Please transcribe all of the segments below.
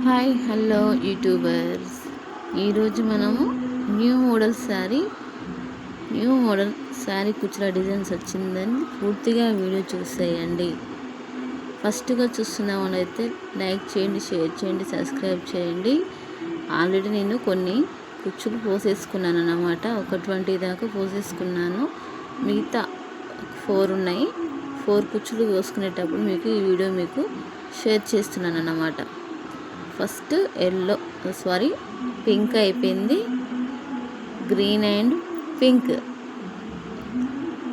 Hi hello YouTubers. ఈరోజు మనము new model sari కుచ్చుల designs వచ్చిందని పూర్తిగా వీడియో చూసేయండి. ఫస్ట్గా చూస్తున్న వాళ్ళైతే లైక్ చేయండి, షేర్ చేయండి, సబ్స్క్రైబ్ చేయండి. ఆల్రెడీ నేను కొన్ని కుచ్చులు పోసేసుకున్నాను అన్నమాట. ఒక 20 దాకా పోసేసుకున్నాను. మిగతా 4 ఉన్నాయి. 4 కుచ్చులు పోసుకునేటప్పుడు మీకు ఈ వీడియో మీకు షేర్ చేస్తున్నాను అన్నమాట. ఫస్ట్ పింక్ అయిపోయింది. గ్రీన్ అండ్ పింక్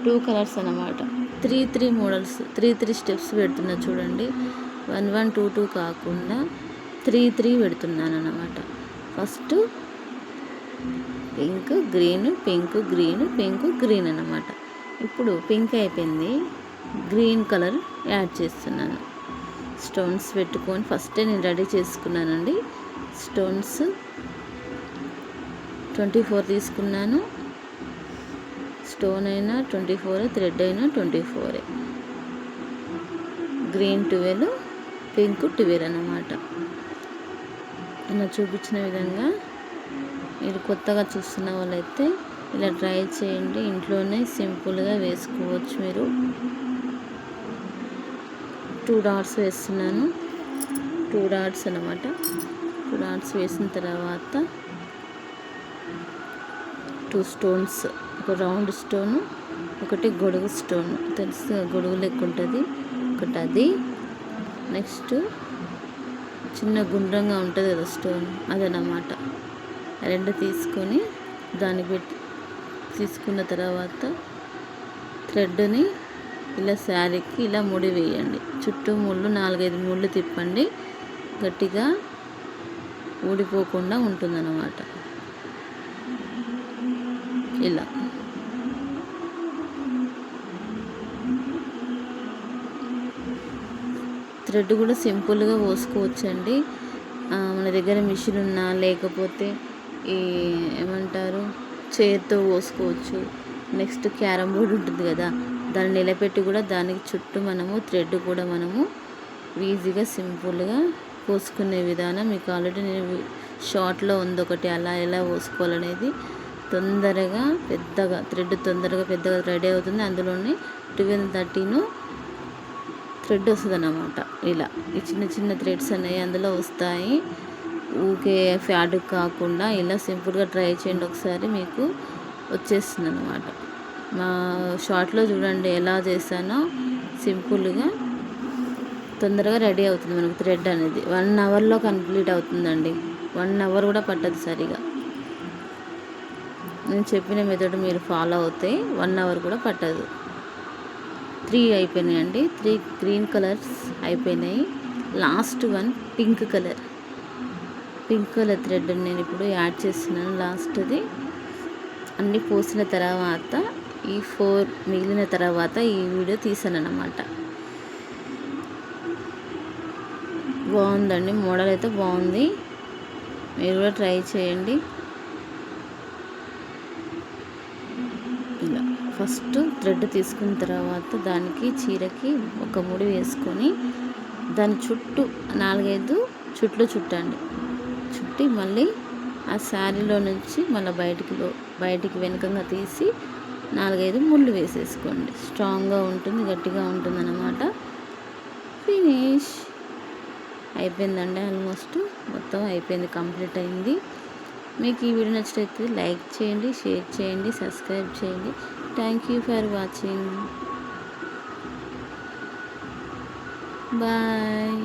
2 కలర్స్ అన్నమాట. 3 మోడల్స్ 3 స్టెప్స్ పెడుతున్నా చూడండి. 1 1 2 2 కాకుండా 3 పెడుతున్నాను అన్నమాట. First pink green pink green pink green అన్నమాట. ఇప్పుడు పింక్ అయిపోయింది. గ్రీన్ కలర్ యాడ్ చేస్తున్నాను. స్టోన్స్ పెట్టుకొని ఫస్టే నేను రెడీ చేసుకున్నానండి. స్టోన్స్ 24 తీసుకున్నాను. స్టోన్ అయినా 24, థ్రెడ్ అయినా 24. గ్రీన్ 12, పింక్ 12 అన్నమాట. ఇలా చూపించిన విధంగా మీరు కొత్తగా చూస్తున్న వాళ్ళైతే ఇలా ట్రై చేయండి. ఇంట్లోనే సింపుల్గా వేసుకోవచ్చు. మీరు 2 డాట్స్ వేస్తున్నాను. 2 డాట్స్ అన్నమాట. 2 డాట్స్ వేసిన తర్వాత 2 స్టోన్స్, ఒక రౌండ్ స్టోను, ఒకటి గొడుగు స్టోన్, తెలుసు గొడుగు లెక్క ఉంటుంది ఒకటి, అది నెక్స్ట్ చిన్న గుండ్రంగా ఉంటుంది కదా స్టోన్, అదనమాట. 2 తీసుకొని దాన్ని పెట్టి తీసుకున్న తర్వాత థ్రెడ్ని ఇలా శారీకి ఇలా ముడి వేయండి. చుట్టూ ముళ్ళు 4-5 ముళ్ళు తిప్పండి. గట్టిగా ఊడిపోకుండా ఉంటుందన్నమాట. ఇలా థ్రెడ్ కూడా సింపుల్గా పోసుకోవచ్చండి. మన దగ్గర మిషన్ ఉన్నా లేకపోతే ఈ ఏమంటారు చేతితో పోసుకోవచ్చు. నెక్స్ట్ క్యారమ్ బోర్డ్ ఉంటుంది కదా, దాన్ని నిలబెట్టి కూడా దానికి చుట్టూ మనము థ్రెడ్ కూడా మనము ఈజీగా సింపుల్గా పోసుకునే విధానం మీకు ఆల్రెడీ నేను షార్ట్లో ఉంది ఒకటి. అలా ఎలా పోసుకోవాలనేది తొందరగా పెద్దగా థ్రెడ్ పెద్దగా రెడీ అవుతుంది. అందులోనే 12, 13 థ్రెడ్ వస్తుంది అన్నమాట. ఇలా ఈ చిన్న చిన్న థ్రెడ్స్ అనేవి అందులో వస్తాయి. ఊకే ఫ్యాడ్ కాకుండా ఇలా సింపుల్గా ట్రై చేయండి ఒకసారి, మీకు వచ్చేస్తుంది అన్నమాట. మా షార్ట్లో చూడండి ఎలా చేశానో. సింపుల్గా తొందరగా రెడీ అవుతుంది మనకు థ్రెడ్ అనేది. 1 అవర్లో కంప్లీట్ అవుతుందండి. 1 అవర్ కూడా పట్టదు సరిగా. నేను చెప్పిన మెథడ్ మీరు ఫాలో అవుతే 1 అవర్ కూడా పట్టదు. 3 అయిపోయినాయండి. 3 గ్రీన్ కలర్స్ అయిపోయినాయి. లాస్ట్ 1 పింక్ కలర్ థ్రెడ్ నేను ఇప్పుడు యాడ్ చేస్తున్నాను. లాస్ట్ది అన్నీ పోసిన తర్వాత ఈ 4 మిగిలిన తర్వాత ఈ వీడియో తీసాను అన్నమాట. బాగుందండి, మోడల్ అయితే బాగుంది. మీరు కూడా ట్రై చేయండి. ఇలా ఫస్ట్ థ్రెడ్ తీసుకున్న తర్వాత దానికి చీరకి ఒక ముడి వేసుకొని దాని చుట్టూ 4-5 చుట్లు చుట్టండి. చుట్టి మళ్ళీ ఆ శారీలో నుంచి మళ్ళీ బయటికి వెనుకంగా తీసి 4-5 ముళ్ళు వేసేసుకోండి. స్ట్రాంగ్గా ఉంటుంది, గట్టిగా ఉంటుంది అన్నమాట. ఫినిష్ అయిపోయిందండి. ఆల్మోస్ట్ మొత్తం అయిపోయింది, కంప్లీట్ అయింది. మీకు ఈ వీడియో నచ్చినట్లయితే లైక్ చేయండి, షేర్ చేయండి, సబ్స్క్రైబ్ చేయండి. Thank you for watching. Bye.